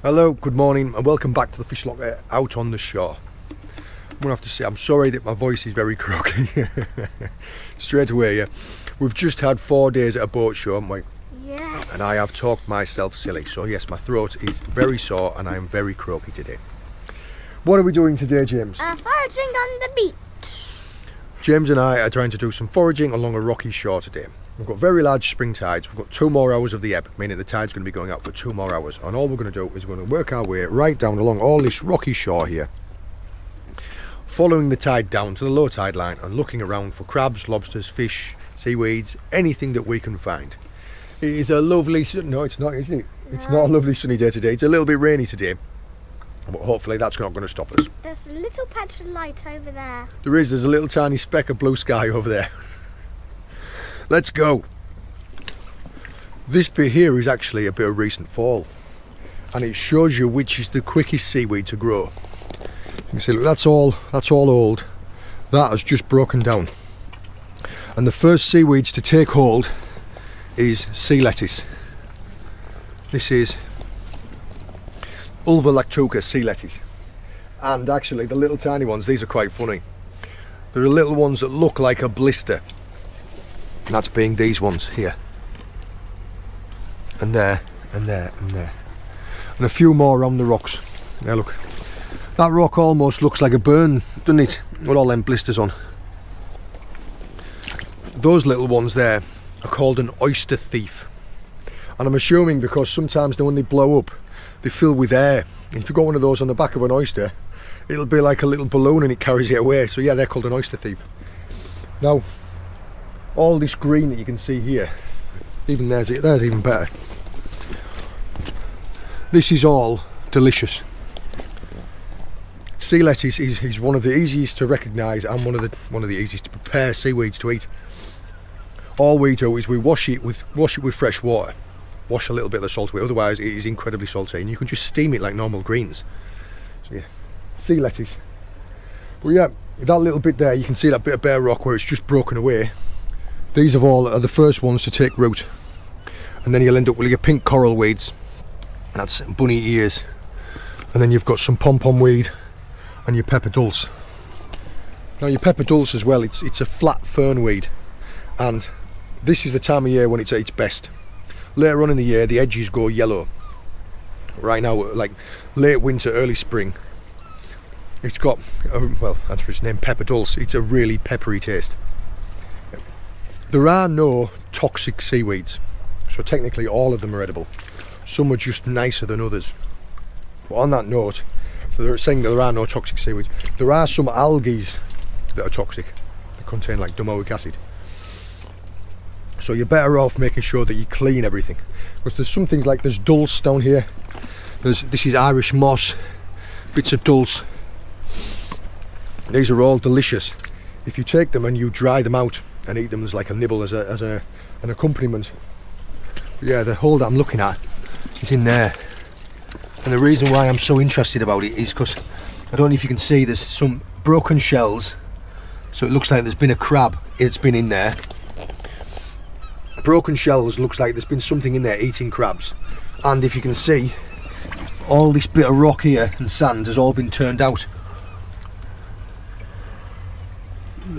Hello, good morning and welcome back to the fish locker out on the shore. I'm going to have to say I'm sorry that my voice is very croaky. Straight away, yeah. We've just had 4 days at a boat show, haven't we? Yes. And I have talked myself silly. So yes, my throat is very sore and I am very croaky today. What are we doing today, James? Foraging on the beach. James and I are trying to do some foraging along a rocky shore today. We've got very large spring tides. We've got 2 more hours of the ebb, meaning the tide's going to be going out for 2 more hours. And all we're going to do is we're going to work our way right down along all this rocky shore here, following the tide down to the low tide line and looking around for crabs, lobsters, fish, seaweeds, anything that we can find. It is a lovely, no it's not, isn't it? It's not a lovely sunny day today. It's a little bit rainy today, but hopefully that's not going to stop us. There's a little patch of light over there. There's a little tiny speck of blue sky over there. Let's go. This bit here is actually a bit of recent fall, and it shows you which is the quickest seaweed to grow. You can see, look, that's all old. That has just broken down, and the first seaweeds to take hold is sea lettuce. This is Ulva lactuca sea lettuce, and actually the little tiny ones, these are quite funny. There are little ones that look like a blister. And that's being these ones here, and there, and there, and there, and a few more around the rocks. Now look, that rock almost looks like a burn, doesn't it, with all them blisters on. Those little ones there are called an oyster thief, and I'm assuming because sometimes when they blow up they fill with air. If you got one of those on the back of an oyster, it'll be like a little balloon and it carries it away. So yeah, they're called an oyster thief. Now all this green that you can see here, even there's even better. This is all delicious. Sea lettuce is one of the easiest to recognise and one of the easiest to prepare seaweeds to eat. All we do is we wash it with fresh water, wash a little bit of the salt away, otherwise it is incredibly salty, and you can just steam it like normal greens. So yeah, sea lettuce. But yeah, that little bit there, you can see that bit of bare rock where it's just broken away. These are the first ones to take root, and then you'll end up with your pink coral weeds, that's bunny ears, and then you've got some pom-pom weed and your pepper dulce. Now your pepper dulce as well, it's a flat fern weed, and this is the time of year when it's at its best. Later on in the year the edges go yellow. Right now, like late winter, early spring, it's got, well, that's for its name, pepper dulce. It's a really peppery taste. There are no toxic seaweeds, so technically all of them are edible. Some are just nicer than others. But on that note, so they're saying that there are no toxic seaweeds. There are some algae that are toxic. They contain like domoic acid. So you're better off making sure that you clean everything. Because there's some things like, there's dulse down here. This is Irish moss, bits of dulse. These are all delicious. If you take them and you dry them out and eat them as like a nibble, as an accompaniment. Yeah, the hole that I'm looking at is in there, and the reason why I'm so interested about it is because I don't know if you can see, there's some broken shells, so it looks like there's been a crab, it's been in there. Broken shells, looks like there's been something in there eating crabs, and if you can see, all this bit of rock here and sand has all been turned out.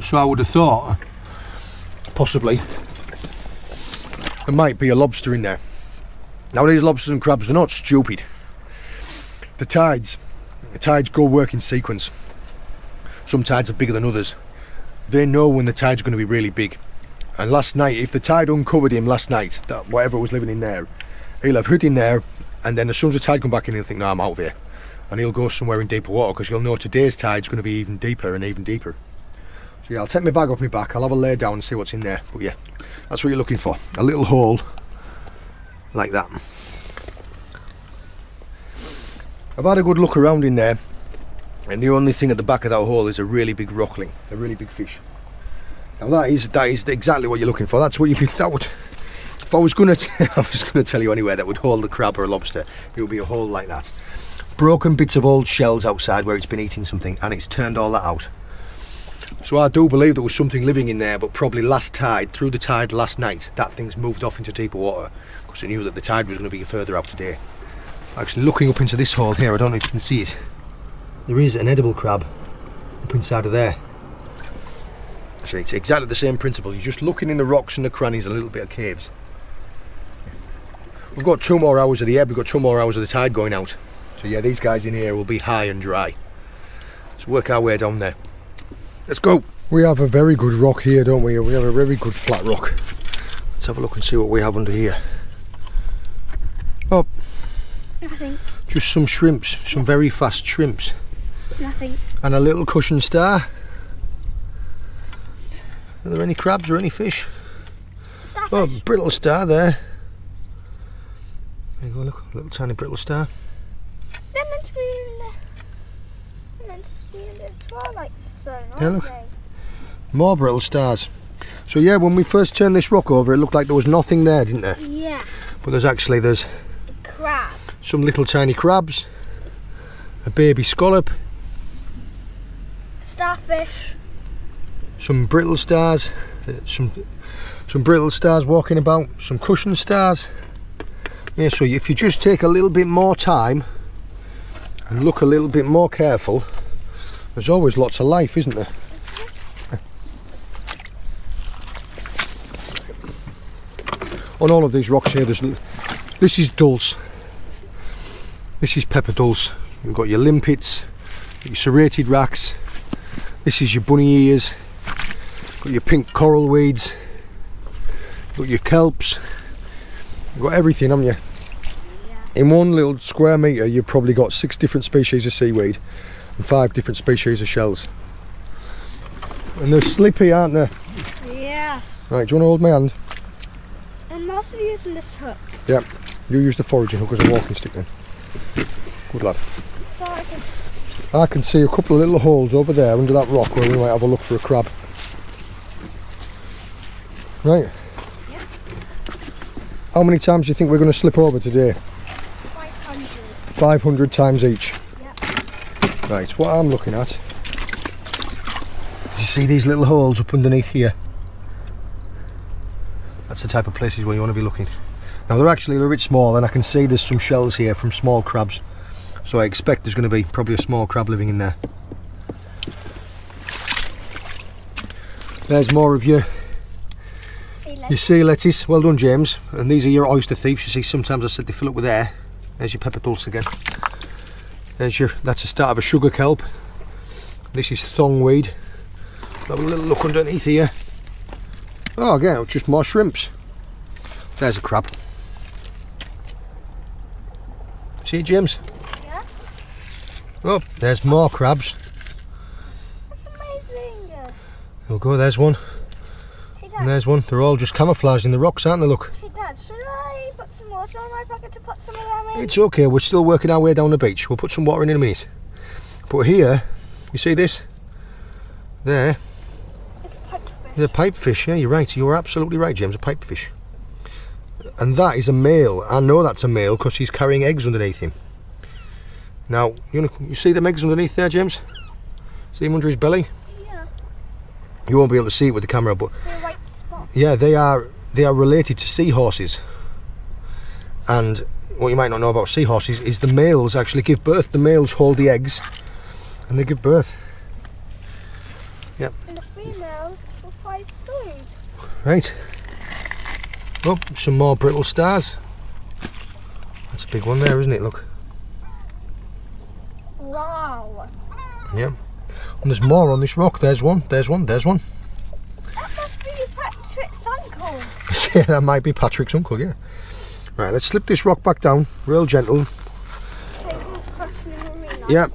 So I would have thought possibly there might be a lobster in there. Now these lobsters and crabs, they're not stupid. The tides go work in sequence. Some tides are bigger than others. They know when the tide's going to be really big. And last night, if the tide uncovered him last night, that whatever was living in there, he'll have hid in there, and then as soon as the tide come back in, he'll think, no, I'm out of here. And he'll go somewhere in deeper water, because he'll know today's tide's going to be even deeper and even deeper. So yeah, I'll take my bag off my back, I'll have a lay down and see what's in there. But yeah, that's what you're looking for, a little hole like that. I've had a good look around in there, and the only thing at the back of that hole is a really big rockling, a really big fish. Now that is exactly what you're looking for. That's what that would, if I was going to tell you anywhere that would hold a crab or a lobster, it would be a hole like that. Broken bits of old shells outside where it's been eating something, and it's turned all that out. So I do believe there was something living in there, but probably last tide, through the tide last night, that thing's moved off into deeper water because it knew that the tide was going to be further out today. Actually, looking up into this hole here, I don't know if you can see it. There is an edible crab up inside of there. Actually, it's exactly the same principle. You're just looking in the rocks and the crannies, a little bit of caves. We've got 2 more hours of the ebb, we've got 2 more hours of the tide going out. So yeah, these guys in here will be high and dry. Let's work our way down there. Let's go. We have a very good rock here, don't we? We have a very good flat rock. Let's have a look and see what we have under here. Oh, Nothing. just some shrimps, some very fast shrimps. Nothing. And a little cushion star. Are there any crabs or any fish? Starfish. Oh, brittle star there. There you go, look, a little tiny brittle star. They're meant to be in the. They're meant to be in the twilight zone, aren't Yeah, look. they? More brittle stars. So yeah, when we first turned this rock over, it looked like there was nothing there, didn't there? Yeah. But there's A crab. some little tiny crabs, a baby scallop, Starfish. some brittle stars, some brittle stars walking about, some cushion stars. Yeah, so if you just take a little bit more time and look a little bit more careful, there's always lots of life, isn't there? On all of these rocks here, this is dulse. This is pepper dulse. You've got your limpets, your serrated racks. This is your bunny ears. Got your pink coral weeds. Got your kelps. You've got everything, haven't you? Yeah. In 1 little square metre, you've probably got 6 different species of seaweed and 5 different species of shells. And they're slippy, aren't they? Yes. Right, do you want to hold my hand? I'm also using this hook. Yeah, you use the foraging hook as a walking stick then. Good lad. So I can. I can see a couple of little holes over there under that rock where we might have a look for a crab. Right. Yeah. How many times do you think we're going to slip over today? 500. 500 times each. Yeah. Right, what I'm looking at. You see these little holes up underneath here? That's the type of places where you want to be looking. Now they're actually a little bit small, and I can see there's some shells here from small crabs. So I expect there's going to be probably a small crab living in there. There's more of your sea lettuce. Well done, James. And these are your oyster thieves. You see, sometimes I said they fill up with air. There's your pepper dulse again. That's the start of a sugar kelp. This is thongweed. Have a little look underneath here. Oh, again, just more shrimps. There's a crab. See, James? Yeah. Oh, there's more crabs. That's amazing. There we go, there's one. Hey, And Dad. there's one. They're all just camouflaged in the rocks, aren't they? Look. Hey, Dad. Should I put some water in my pocket to put some of them in? It's okay, we're still working our way down the beach. We'll put some water in a minute. But here, you see this? There. It's a pipefish. It's a pipefish, yeah, you're right. You're absolutely right, James, a pipefish. And that is a male. I know that's a male because he's carrying eggs underneath him. Now, you see them eggs underneath there, James? See him under his belly? Yeah. You won't be able to see it with the camera, but See a white spot. yeah, they are related to seahorses. And what you might not know about seahorses is the males actually give birth. The males hold the eggs and they give birth. Yep. And the females provide food. Right. Oh, some more brittle stars. That's a big one there, isn't it? Look. Wow. Yeah. And there's more on this rock. There's one, there's one, there's one. That must be Patrick's uncle. Yeah, that might be Patrick's uncle, yeah. Right, let's slip this rock back down, real gentle. So we'll crush in the arena. Yeah.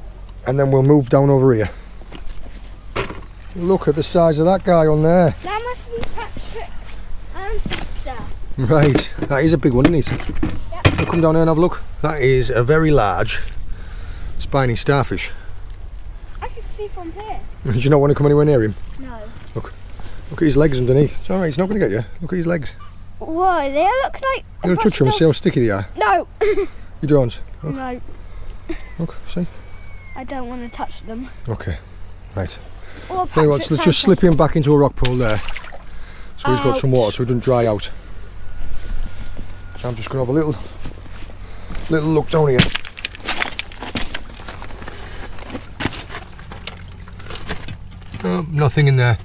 And then we'll move down over here. Look at the size of that guy on there. That must be Patrick's ancestor. Right, that is a big one, isn't it? Yep. We'll come down here and have a look. That is a very large spiny starfish. I can see from here. Do you not want to come anywhere near him? No. Look at his legs underneath. It's alright, he's not going to get you. Look at his legs. Whoa, they look like... You'll touch them and see how sticky they are. No. You don't? Look. No. Look, see? I don't want to touch them. Okay, right. Or Tell you what, let's just slip him back into a rock pool there. So he's got some water so he doesn't dry out. I'm just going to have a Little look down here. Oh, nothing in there.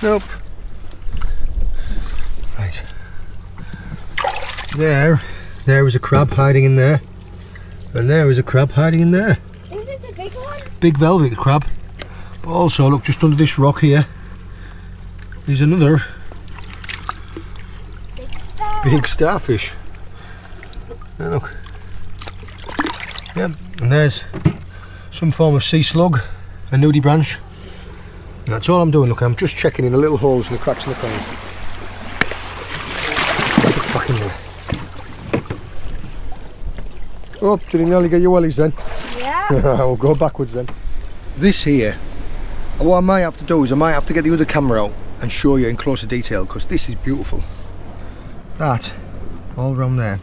Nope. Right. There is a crab hiding in there. And there is a crab hiding in there. Is it a big one? Big velvet crab. But also, look, just under this rock here is another big starfish. Now look. Yep, and there's some form of sea slug, a nudibranch. And that's all I'm doing. Look, I'm just checking in the little holes and the cracks in the corners. Back in there. Oh, did you nearly get your wellies then? Yeah. We'll go backwards then. This here, what I might have to do is I might have to get the other camera out and show you in closer detail, because this is beautiful. That, all around there,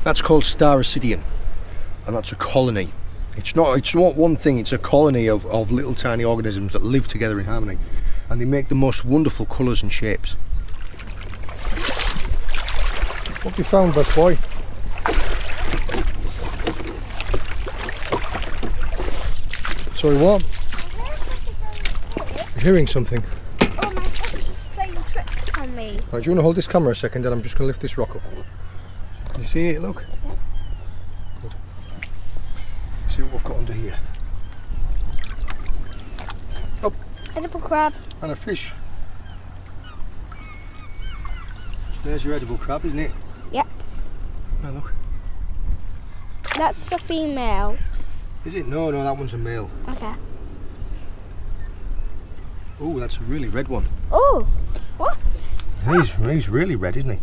that's called Star Ascidian, and that's a colony. It's not one thing, it's a colony of little tiny organisms that live together in harmony, and they make the most wonderful colours and shapes. What have you found, best boy? Sorry, what? You're hearing something? Oh, my pet was just playing tricks on me. Right, do you want to hold this camera a second, and I'm just going to lift this rock up. Can you see it? Look. Yeah. Good. See what we've got under here. Oh, Edible crab. and a fish. There's your edible crab, isn't it? Yep. Oh, look. That's a female. Is it? No, that one's a male. Okay. Oh, that's a really red one. Oh, what? He's really red, isn't he?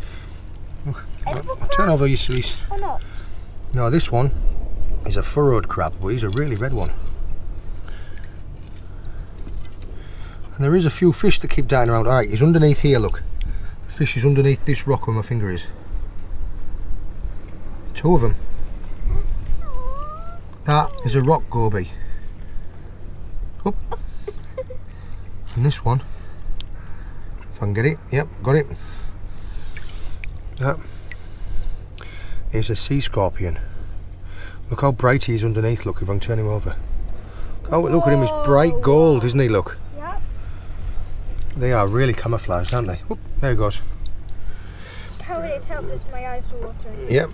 Look, Edible I'll turn crab? over your sleeves. Or not? No, this one is a furrowed crab, but he's a really red one. And there is a few fish that keep dying around. Alright, he's underneath here, look. The fish is underneath this rock where my finger is. 2 of them. That is a rock goby. Oh. And this one, if I can get it, yep, got it. That is a sea scorpion. Look how bright he is underneath, look, if I can turn him over. Oh, look at him, he's bright gold, isn't he, look? Yep. They are really camouflaged, aren't they? Oop, there he goes. How would it tell because my eyes were watering? Yep.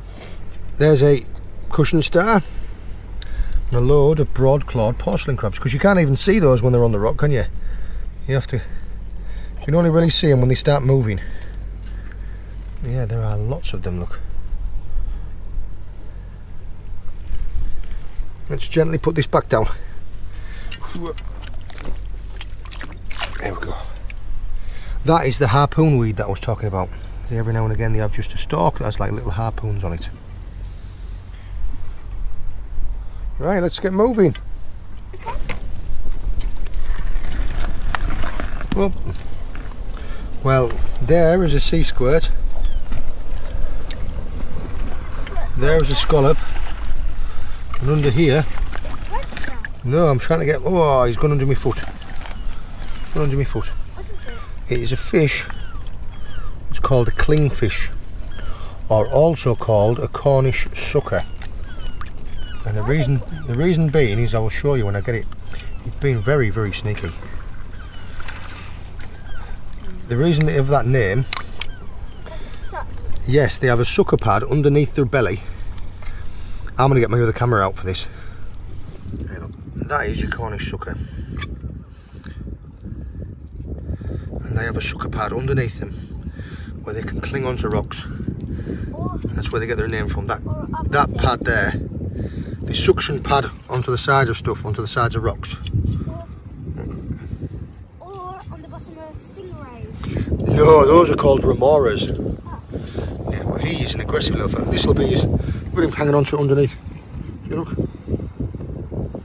There's a cushion star and a load of broad-clawed porcelain crabs, because you can't even see those when they're on the rock, can you? You have to, you can only really see them when they start moving. Yeah, there are lots of them, look. Let's gently put this back down. There we go. That is the harpoon weed that I was talking about. See, every now and again they have just a stalk that has like little harpoons on it. Right, let's get moving. Oh. Well, there is a sea squirt. There is a scallop. And under here, no, I'm trying to get, oh, he's gone under my foot. Gone under my foot. What is it? It is a fish. It's called a clingfish, or also called a Cornish sucker. And the reason being is, I will show you when I get it. It's been very, very sneaky. The reason they have that name, Because it sucks. yes, they have a sucker pad underneath their belly. I'm going to get my other camera out for this. That is your Cornish sucker. And they have a sucker pad underneath them where they can cling onto rocks. That's where they get their name from. That pad there, the suction pad onto the sides of stuff, onto the sides of rocks. Or on the bottom of stingrays. No, those are called remoras. Oh. Yeah, well, he is an aggressive little fella. This will be his. Look at him hanging onto it underneath. See, look.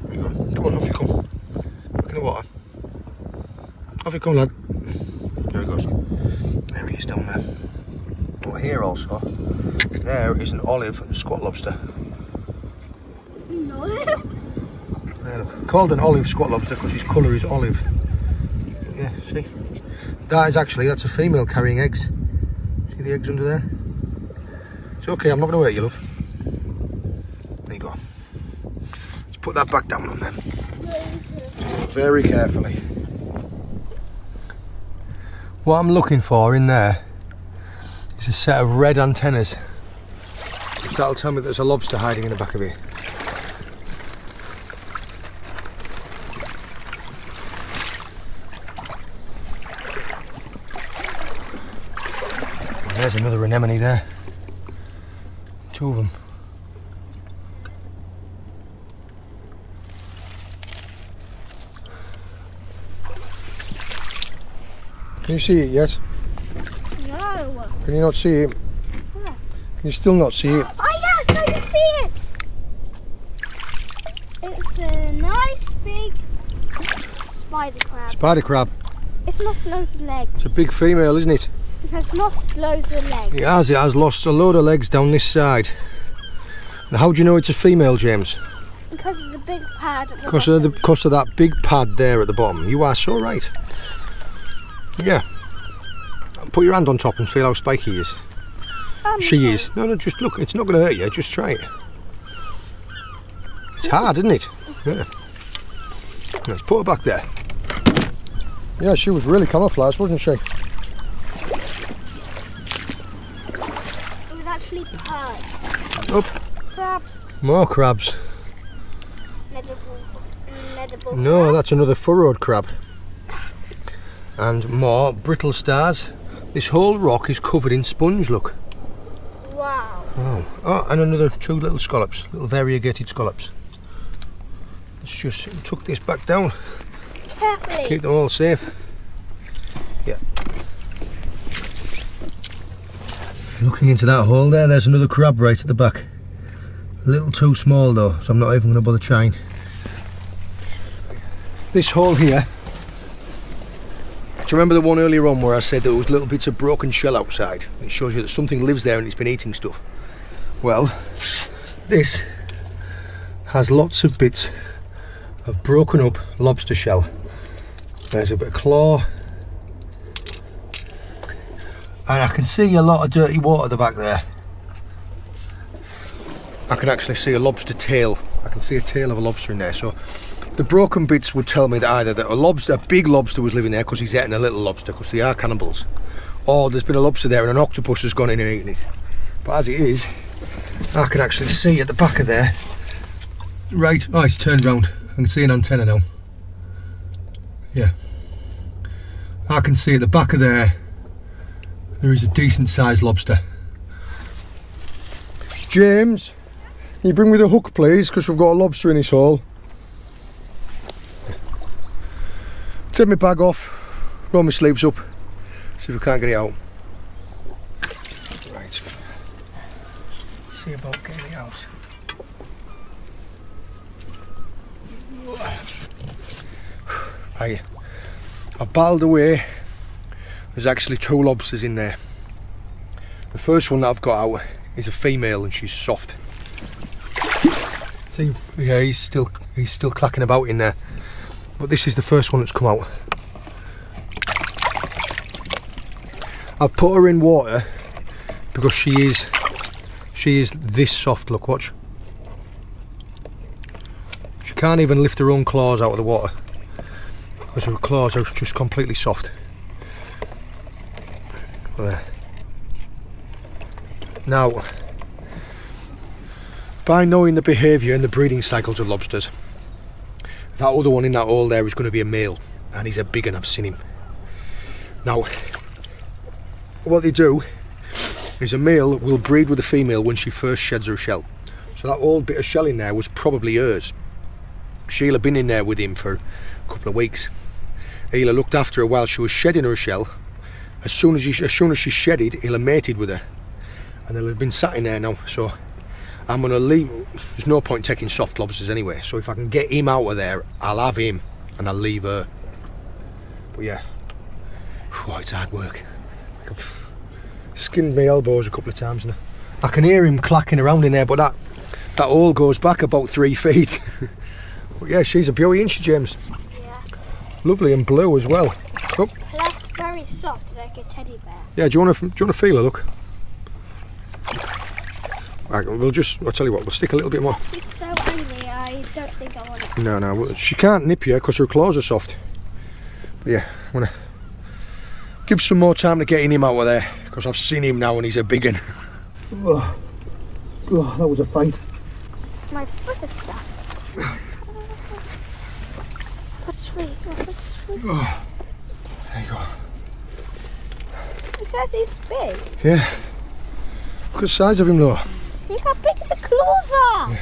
There you go. Come on, off you come. Back in the water. Off you come, lad. There he goes. There he is down there. But here also, there is an olive squat lobster. No. There, look. Called an olive squat lobster because his colour is olive. That is actually, that's a female carrying eggs. See the eggs under there? It's okay, I'm not going to hurt you, love. There you go. Let's put that back down on them. Very carefully. What I'm looking for in there is a set of red antennas. So that'll tell me there's a lobster hiding in the back of it. There's another anemone there. 2 of them. Can you see it yet? No. Can you not see it? Where? Can you still not see it? Oh yes, I can see it. It's a nice big spider crab. Spider crab. It's lost loads of legs. It's a big female, isn't it? It has lost loads of legs. It has lost a load of legs down this side. Now how do you know it's a female, James? Because of the big pad at the bottom. Because of that big pad there at the bottom. You are so right. Yeah. Put your hand on top and feel how spiky he is. She is. No, just look. It's not going to hurt you. Just try it. It's hard, isn't it? Yeah. Let's put her back there. Yeah, she was really camouflaged, wasn't she? It was actually perch. Up. Crabs. More crabs. Edible No, crab. that's another furrowed crab. And more brittle stars. This whole rock is covered in sponge, look. Wow. Oh, and another 2 little scallops, little variegated scallops. Let's just tuck this back down. Carefully. Keep them all safe. Yeah. Looking into that hole there, there's another crab right at the back. A little too small though, so I'm not even going to bother trying. This hole here. Do you remember the one earlier on where I said there was little bits of broken shell outside? It shows you that something lives there and it's been eating stuff. Well, this has lots of bits of broken up lobster shell. There's a bit of claw. And I can see a lot of dirty water at the back there. I can actually see a lobster tail. I can see a tail of a lobster in there. So the broken bits would tell me that either that a big lobster was living there because he's eating a little lobster because they are cannibals, or there's been a lobster there and an octopus has gone in and eaten it. But as it is, I can actually see at the back of there. Right, oh, it's turned round. I can see an antenna now. Yeah. I can see at the back of there is a decent sized lobster. James, can you bring me the hook please, because we've got a lobster in this hole. Take my bag off, roll my sleeves up, see if we can't get it out. Right, let's see about getting it out. Right, I've battled away. There's actually 2 lobsters in there. The first one that I've got out is a female and she's soft. See, yeah, he's still clacking about in there. But this is the first one that's come out. I've put her in water because she is this soft, look, watch. She can't even lift her own claws out of the water because her claws are just completely soft. There. Now, by knowing the behaviour and the breeding cycles of lobsters, that other one in that hole there is going to be a male, and he's a big one, I've seen him. Now, what they do is a male will breed with a female when she first sheds her shell. So that old bit of shell in there was probably hers. She'll have been in there with him for a couple of weeks. He'll have looked after her while she was shedding her shell. As soon as she shedded, he'll have mated with her. And they'll have been sat in there now, so I'm going to leave. There's no point taking soft lobsters anyway, so if I can get him out of there, I'll have him and I'll leave her. But yeah, it's hard work. I've skinned my elbows a couple of times now. I can hear him clacking around in there, but that hole goes back about 3 feet. But yeah, she's a beauty, isn't she, James? Yes. Lovely and blue as well. Oh. That's very soft like a teddy bear. Yeah, do you want to feel her? Look. Right, I'll tell you what, we'll stick a little bit more. She's so angry, I don't think I want it. No, she can't nip you because her claws are soft. But yeah, I'm gonna give some more time to getting him out of there because I've seen him now and he's a big one. Oh, that was a fight. My foot is stuck. What's sweet? What's sweet? Oh, there you go. It's actually big. Yeah. Look at the size of him though. Look how big the claws are! Yeah.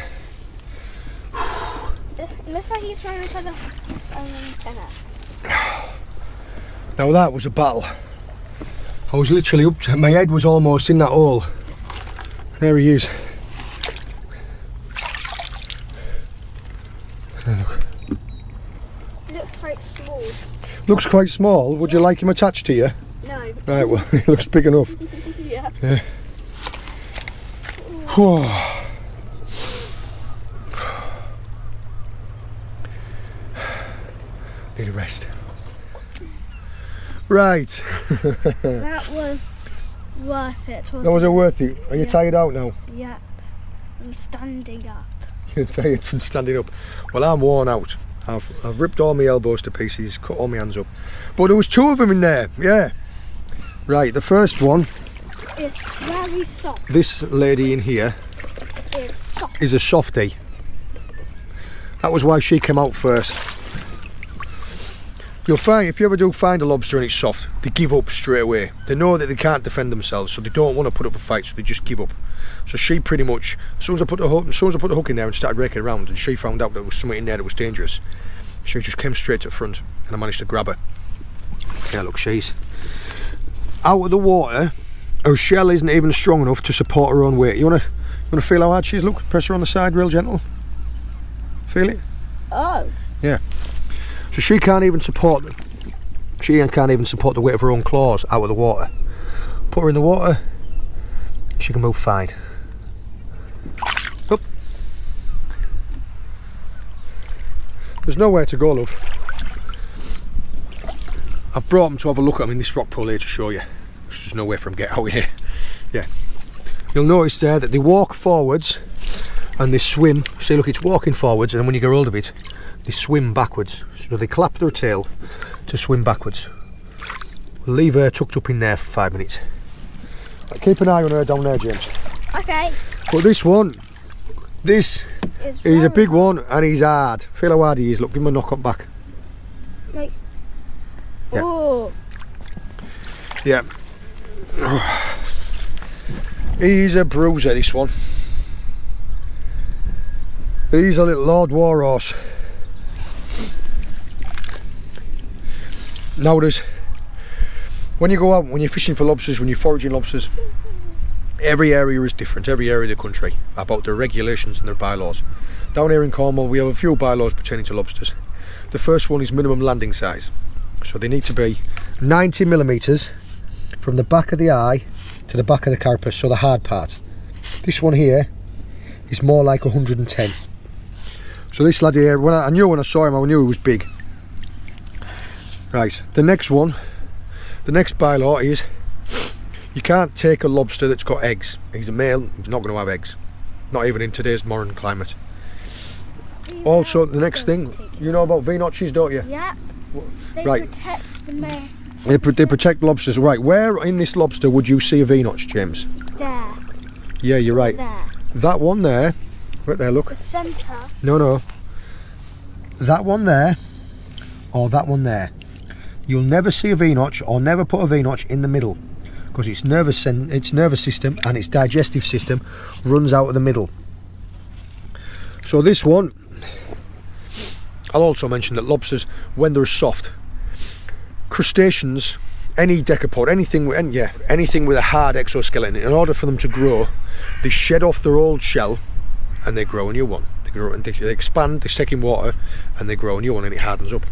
It looks like he's trying to cut off his own antenna. Now that was a battle. I was literally up to, my head was almost in that hole. There he is. There, look. Looks quite small. Looks quite small. Would you like him attached to you? No. Right, well, he looks big enough. Yeah. Yeah. Whoa. Need a rest. Right. That was worth it, wasn't That was it? worth it. Are you tired out now? Yep. I'm standing up. You're tired from standing up. Well, I'm worn out. I've ripped all my elbows to pieces, cut all my hands up. But there was 2 of them in there, yeah. Right, the first one. It's very soft. This lady in here It's soft. is a softie. That was why she came out first. You'll find, if you ever do find a lobster and it's soft, they give up straight away. They know that they can't defend themselves, so they don't want to put up a fight, so they just give up. So she pretty much, as soon as I put the hook in there and started raking around, and she found out there was something in there that was dangerous, she just came straight to the front, and I managed to grab her. Yeah, look, she's out of the water. Her shell isn't even strong enough to support her own weight. You wanna feel how hard she is? Look, press her on the side, real gentle. Feel it? Oh. Yeah. So she can't even support the weight of her own claws out of the water. Put her in the water, she can move fine. Up. There's nowhere to go, love. I've brought them to have a look at them in this rock pool here to show you. There's no way for them to get out here. Yeah. You'll notice there that they walk forwards and they swim. See, look, it's walking forwards, and when you get hold of it, they swim backwards. So they clap their tail to swim backwards. We'll leave her tucked up in there for 5 minutes. Keep an eye on her down there, James. Okay. But this is a big one, and he's hard. Feel how hard he is. Look, give him a knock on back. Like. Yeah. Oh. Yeah. He's a bruiser, this one. He's a little Lord Warhorse. Now when you go out, when you're fishing for lobsters, when you're foraging lobsters, every area is different, every area of the country, about their regulations and their bylaws. Down here in Cornwall we have a few bylaws pertaining to lobsters. The first one is minimum landing size. So they need to be 90 millimetres from the back of the eye to the back of the carapace, so the hard part. This one here is more like 110. So this lad here, when I knew when I saw him, I knew he was big. Right, the next one, the next bylaw is you can't take a lobster that's got eggs. He's a male, he's not going to have eggs. Not even in today's modern climate. Also, the next thing, you know about V-notches, don't you? Yeah. They right. protect the male. They protect lobsters. Right, where in this lobster would you see a V-notch, James? There. Yeah, you're right. There. That one there, right there, look. The centre. No. That one there, or that one there. You'll never see a V-notch, or never put a V-notch in the middle, because its nervous system and its digestive system runs out of the middle. So this one, I'll also mention that lobsters, when they're soft, crustaceans, any decapod, anything with a hard exoskeleton, in order for them to grow, they shed off their old shell and they grow a new one. They grow and they expand, they stick in water and they grow a new one, and it hardens up.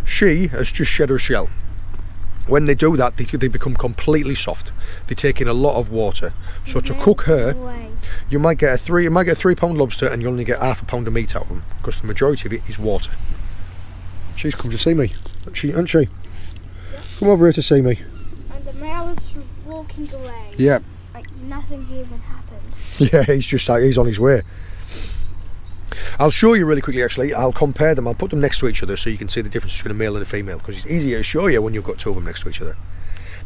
She has just shed her shell. When they do that, they become completely soft. They take in a lot of water. So to cook her, you might get a 3 pound lobster and you only get half a pound of meat out of them, because the majority of it is water. She's come to see me, hasn't she? Come over here to see me. And the male is walking away. Yeah. Like nothing even happened. Yeah, he's on his way. I'll show you really quickly actually. I'll compare them. I'll put them next to each other so you can see the difference between a male and a female, because it's easier to show you when you've got two of them next to each other.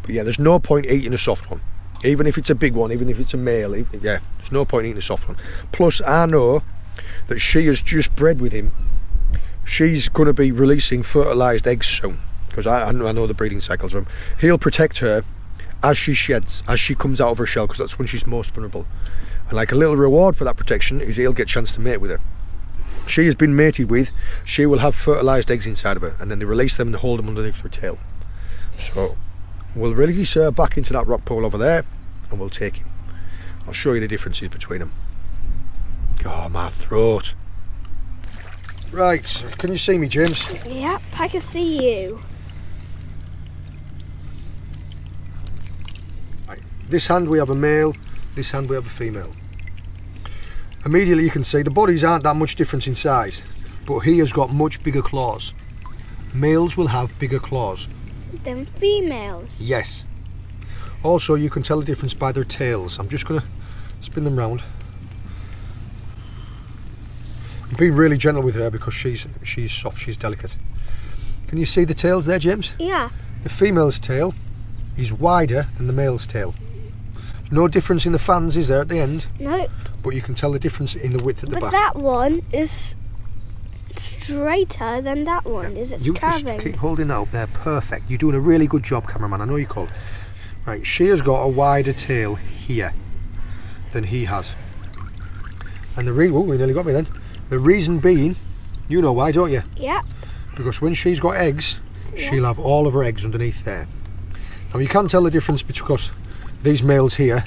But yeah, there's no point eating a soft one. Even if it's a big one, even if it's a male, yeah, there's no point eating a soft one. Plus, I know that she has just bred with him. She's going to be releasing fertilised eggs soon, because I know the breeding cycles of him. He'll protect her as she sheds, as she comes out of her shell, because that's when she's most vulnerable. And like a little reward for that protection is he'll get a chance to mate with her. She has been mated with, she will have fertilised eggs inside of her, and then they release them and hold them underneath her tail. So we'll release her back into that rock pool over there, and we'll take him. I'll show you the differences between them. Oh, my throat. Right, can you see me, James? Yep, I can see you. Right. This hand we have a male, this hand we have a female. Immediately you can see the bodies aren't that much difference in size, but he has got much bigger claws. Males will have bigger claws than females. Yes. Also, you can tell the difference by their tails. I'm just going to spin them round. I'm being really gentle with her because she's soft, she's delicate. Can you see the tails there, James? Yeah. The female's tail is wider than the male's tail. There's no difference in the fans, is there, at the end? No. But you can tell the difference in the width at the back. But that one is straighter than that one. Is it curving? Just keep holding that up there. Perfect. You're doing a really good job, cameraman. I know you're cold. Right, she has got a wider tail here than he has. And the reason, oh, you nearly got me then. The reason being, you know why, don't you? Yeah. Because when she's got eggs, she'll have all of her eggs underneath there. Now you can tell the difference because these males here,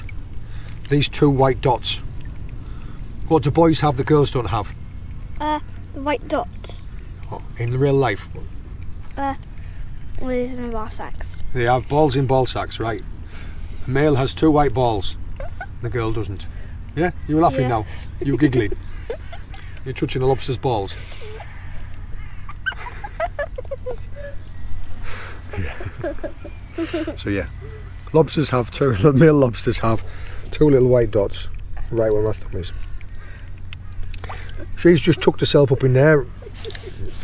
these two white dots. What do boys have that girls don't have? The white dots. Oh, in real life? What is in ball sacks? They have balls in ball sacks, right? The male has two white balls, the girl doesn't. Yeah? You're laughing now. You're giggling. You're touching the lobster's balls. Yeah. So yeah, lobsters have two. The male lobsters have two little white dots right where my thumb is. She's just tucked herself up in there,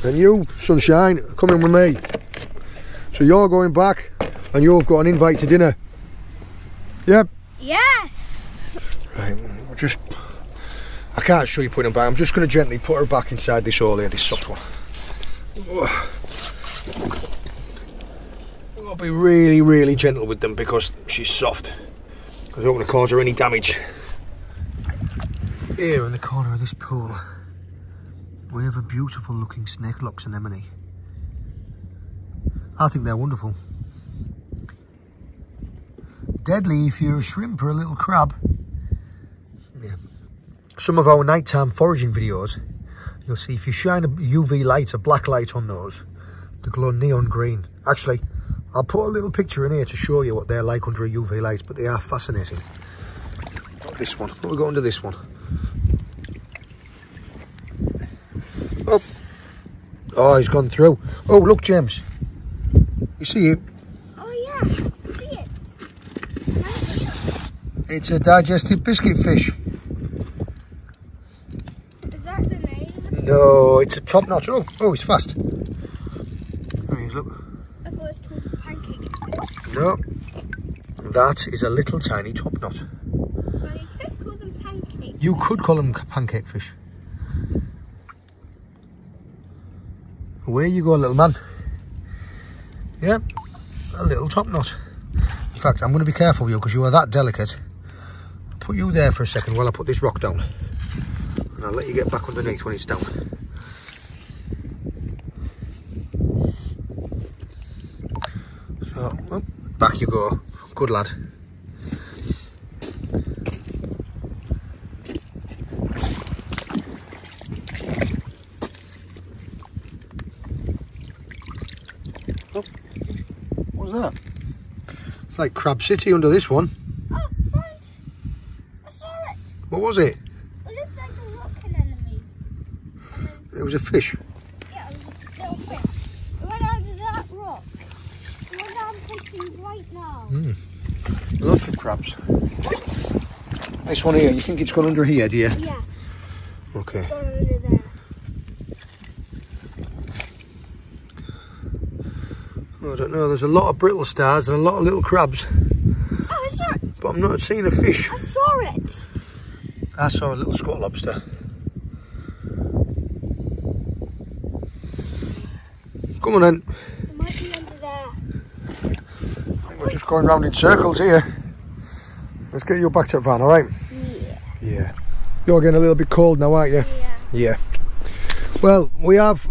and you, sunshine, come in with me. So you're going back, and you've got an invite to dinner. Yep. Yes. Right. I can't show you putting them back. I'm just going to gently put her back inside this hole here, this soft one. I'll be really, really gentle with them because she's soft. I don't want to cause her any damage. Here in the corner of this pool, we have a beautiful looking snake locks anemone. I think they're wonderful. Deadly if you're a shrimp or a little crab. Yeah. Some of our nighttime foraging videos, you'll see if you shine a UV light, a black light on those, they glow neon green. Actually, I'll put a little picture in here to show you what they're like under a UV light, but they are fascinating. This one, we'll go under this one. Oh, oh, he's gone through. Oh, look, James. You see it? Oh yeah, I see it. It's a digestive biscuit fish. Is that the name? No, it's a top notch. Oh, oh, it's fast. There he is, look. I thought it was called pancake fish. No, that is a little tiny top knot. Well, you could call them pancakes. You could call them pancake fish. Away you go, little man. Yep, a little top knot. In fact, I'm going to be careful with you because you are that delicate. I'll put you there for a second while I put this rock down. And I'll let you get back underneath when it's down. So, oh, back you go. Good lad. Oh, what's that? It's like Crab City under this one. Oh, right. I saw it. What was it? It looks like a rock anemone. It was a fish. Yeah, it was a little fish. It went under that rock. It went down don't know. Lots of crabs. This one here, you think it's gone under here, do you? Yeah. Okay. It's gone under there. I don't know, there's a lot of brittle stars and a lot of little crabs. Oh, I saw it. But I'm not seeing a fish. I saw it. I saw a little squat lobster. Come on then. It might be under there. I think we're just going round in circles here. Let's get you back to the van, alright? Yeah. Yeah. You're getting a little bit cold now, aren't you? Yeah. Yeah. Well, we have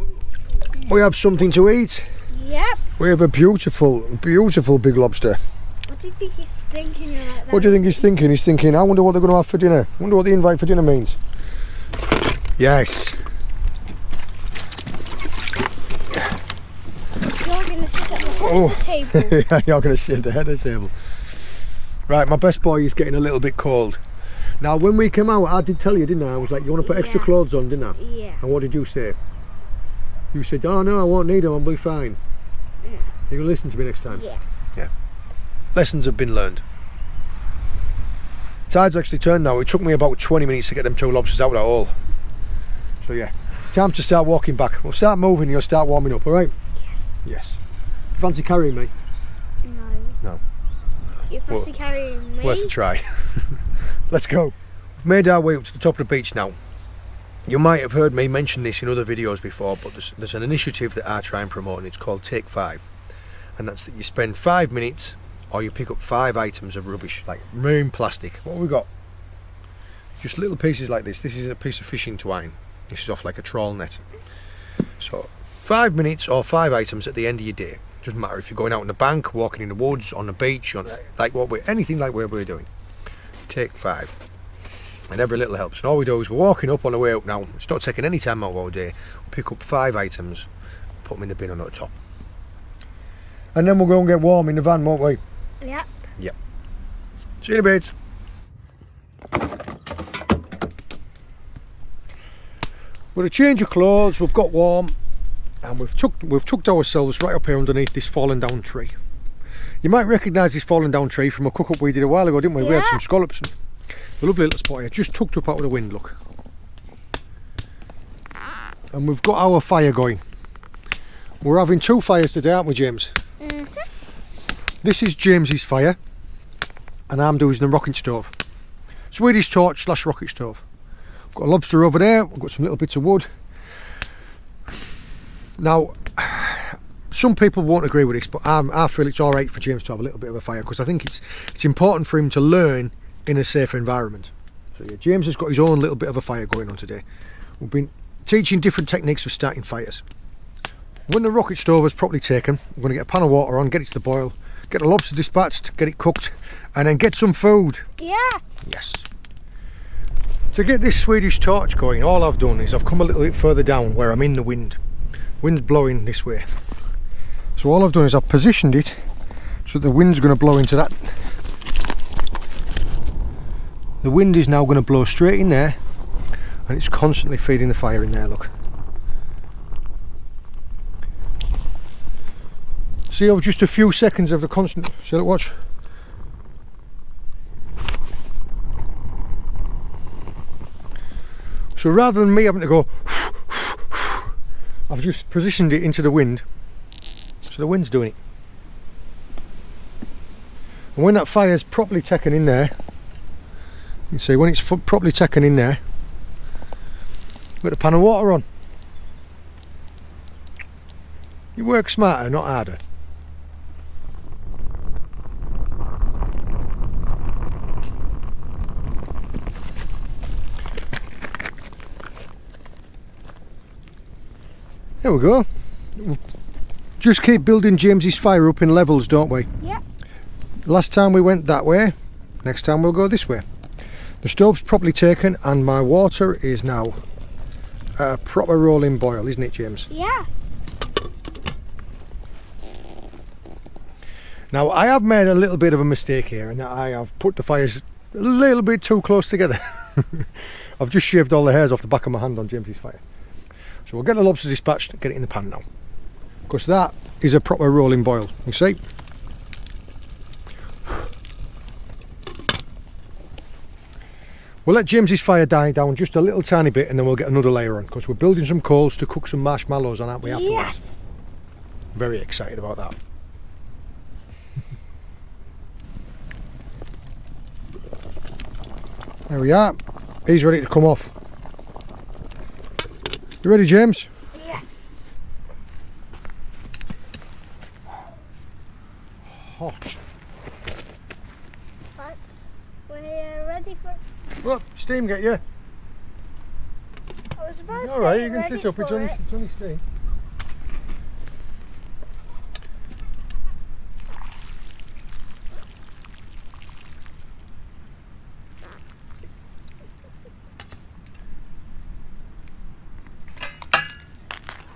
something to eat. Yep. We have a beautiful, beautiful big lobster. What do you think he's thinking about that? What do you think he's thinking? He's thinking, I wonder what they're going to have for dinner. I wonder what the invite for dinner means. Yes. You're going to sit at the head of the table. Yeah, you're going to sit at the head of the table. Right, my best boy is getting a little bit cold. Now, when we came out, I did tell you, didn't I? I was like, you want to put extra clothes on, didn't I? Yeah. And what did you say? You said, oh no, I won't need them, I'll be fine. Yeah. You're going to listen to me next time? Yeah. Yeah. Lessons have been learned. Tide's actually turned now. It took me about 20 minutes to get them 2 lobsters out of that hole. So yeah, it's time to start walking back. We'll start moving and you'll start warming up, alright? Yes. Yes. You fancy carrying me? No. No. You fancy carrying me? Worth a try. Let's go. We've made our way up to the top of the beach now. You might have heard me mention this in other videos before, but there's an initiative that I try and promote, and it's called Take 5. And that's that you spend 5 minutes or you pick up 5 items of rubbish, like marine plastic. What have we got? Just little pieces like this. This is a piece of fishing twine. This is off like a trawl net. So 5 minutes or 5 items at the end of your day. Doesn't matter if you're going out on the bank, walking in the woods, on the beach, on like anything like what we're doing. Take 5. And every little helps. And all we do is we're walking up on the way up now. It's not taking any time out of our day. We'll pick up 5 items, put them in the bin on the top. And then we'll go and get warm in the van, won't we? Yep. Yep. See you in a bit. With a change of clothes, we've got warm, and we've tucked ourselves right up here underneath this fallen down tree. You might recognise this fallen down tree from a cook-up we did a while ago, didn't we? Yeah. We had some scallops. A lovely little spot here, just tucked up out of the wind, look. And we've got our fire going. We're having 2 fires today, aren't we, James? This is James's fire, and I'm doing the rocket stove. Swedish torch / rocket stove. Got a lobster over there, we've got some little bits of wood. Now, some people won't agree with this, but I feel it's alright for James to have a little bit of a fire, because I think it's important for him to learn in a safe environment. So yeah, James has got his own little bit of a fire going on today. We've been teaching different techniques for starting fires. When the rocket stove is properly taken, we're going to get a pan of water on, get it to the boil, get the lobster dispatched, get it cooked, and then get some food. Yes. Yes. To get this Swedish torch going, all I've done is I've come a little bit further down where I'm in the wind. Wind's blowing this way. So all I've done is I've positioned it so that the wind's going to blow into that. The wind is now going to blow straight in there, and it's constantly feeding the fire in there, look. See how just a few seconds of the constant, see, look, watch. So rather than me having to go, I've just positioned it into the wind, so the wind's doing it. And when that fire's properly taken in there, you see, when it's properly taken in there, put a pan of water on. You work smarter, not harder. There we go. Just keep building James's fire up in levels, don't we? Yeah. Last time we went that way, next time we'll go this way. The stove's properly taken and my water is now a proper rolling boil, isn't it, James? Yes. Now I have made a little bit of a mistake here, and I have put the fires a little bit too close together. I've just shaved all the hairs off the back of my hand on James's fire. So we'll get the lobster dispatched and get it in the pan now, because that is a proper rolling boil, you see. We'll let James's fire die down just a little tiny bit and then we'll get another layer on because we're building some coals to cook some marshmallows on, aren't we, afterwards? Yes! Very excited about that. There we are. He's ready to come off. You ready, James? Yes. Hot. Right. We're ready for... Look, steam get you. I was about to Alright, say you can ready sit up, it's for only steam.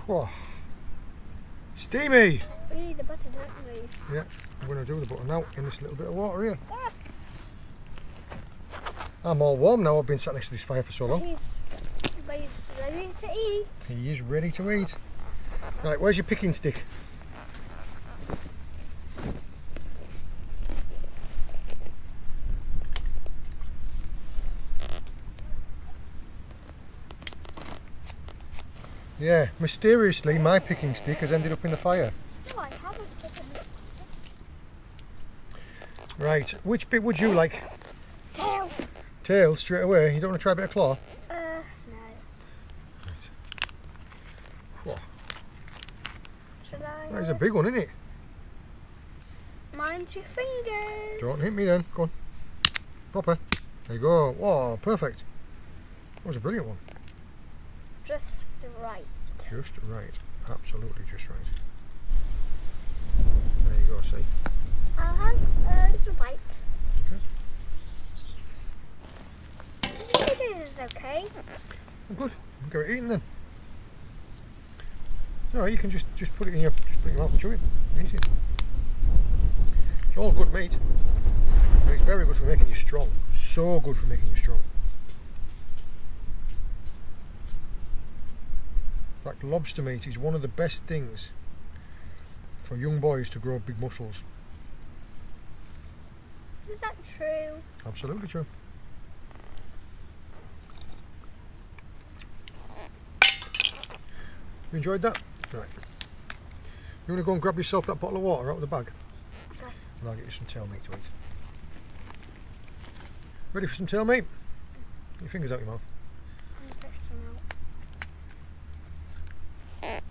Whoa. Steamy! We need the butter, don't we? Yeah, I'm going to do the butter now in this little bit of water here. Ah. I'm all warm now, I've been sat next to this fire for so long. He's ready to eat. He is ready to eat. Right, where's your picking stick? Yeah, mysteriously my picking stick has ended up in the fire. Oh, I haven't taken it. Right, which bit would you like? Tail. Tail, straight away. You don't want to try a bit of claw? No. Whoa. Should I? That is a big one, isn't it? Mind your fingers. Don't hit me then. Go on. Proper. There you go. Whoa, perfect. That was a brilliant one. Just right. Just right. Absolutely just right. There you go, see. I'll have this bite. Okay. It is okay. Good. Get it eaten then. Alright, you can just put it in your mouth and chew it. Easy. It's all good meat. And it's very good for making you strong. So good for making you strong. In fact, lobster meat is one of the best things for young boys to grow big muscles. Is that true? Absolutely true. You enjoyed that? Right. You want to go and grab yourself that bottle of water out of the bag? Okay. And I'll get you some tail meat to eat. Ready for some tail meat? Get your fingers out your mouth. I'm picking out.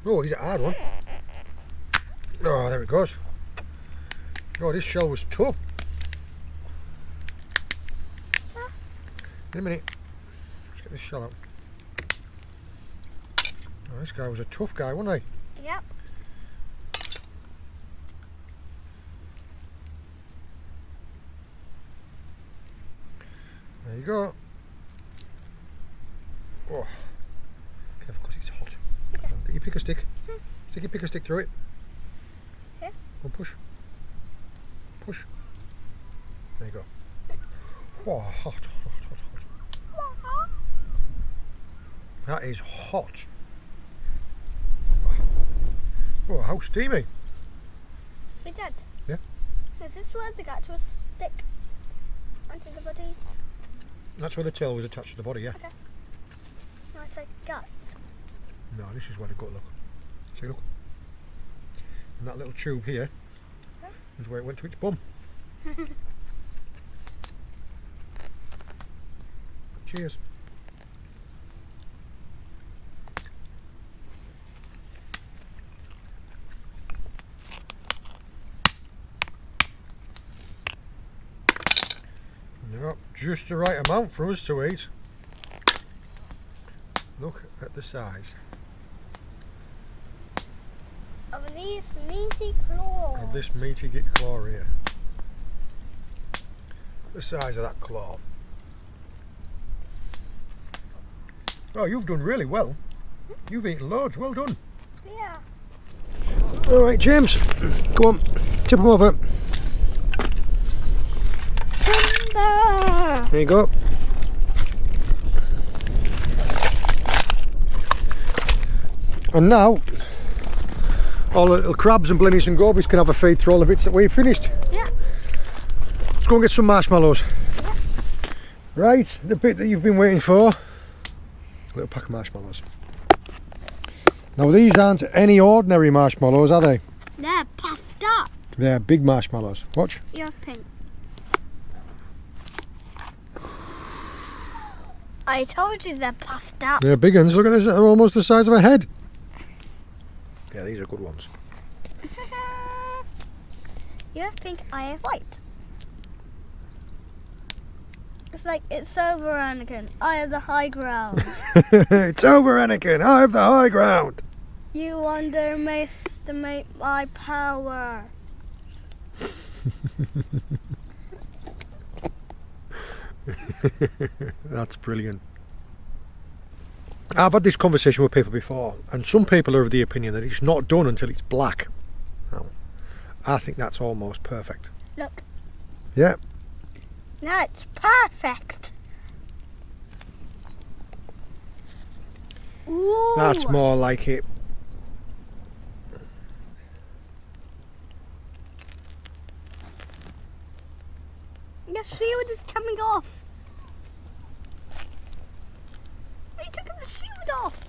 Oh, he's a hard one. Oh, there it goes. Oh, this shell was tough. In a minute. Let's get this shell out. Oh, this guy was a tough guy, wasn't he? Yep. There you go. Oh, careful because it's hot. Okay. Get your picker stick. Stick your picker stick through it. Yeah. Go and push. Push. There you go. Oh, hot, hot, hot, hot. That is hot. Oh, how steamy. We did. Yeah. Is this where they got to stick onto the body? That's where the tail was attached to the body, yeah. Okay. No, I said gut. No, this is where the gut look. See, look. And that little tube here is where it went to its bum. Cheers. Yep, just the right amount for us to eat. Look at the size Of these meaty claws. of this meaty git claw here. The size of that claw. Oh, you've done really well. You've eaten loads, well done. Yeah. Alright, James, go on, tip them over. Timber! There you go. And now, all the little crabs and blinnies and gobies can have a feed through all the bits that we've finished. Yeah. go and get some marshmallows. Right, the bit that you've been waiting for. A little pack of marshmallows. Now these aren't any ordinary marshmallows, are they? They're puffed up. They're big marshmallows. Watch. You're pink. I told you they're puffed up. They're big ones. Look at this. They're almost the size of a head. Yeah, these are good ones. You have pink, I have white. It's like, it's over, Anakin. I have the high ground. It's over, Anakin. I have the high ground. You underestimate my power. That's brilliant. I've had this conversation with people before, and some people are of the opinion that it's not done until it's black. Now, I think that's almost perfect. Look. Yeah. No, it's perfect. Ooh. That's more like it. The shield is coming off. They took the shield off.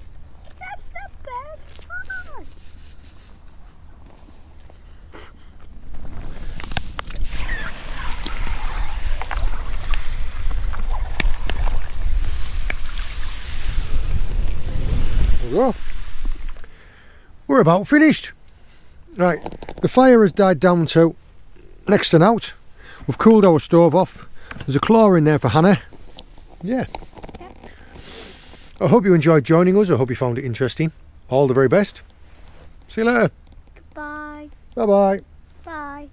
That's the best part. There we go. We're about finished. Right, the fire has died down to next to out. We've cooled our stove off. There's a claw in there for Hannah. Yeah. I hope you enjoyed joining us. I hope you found it interesting. All the very best. See you later. Goodbye. Bye-bye. Bye.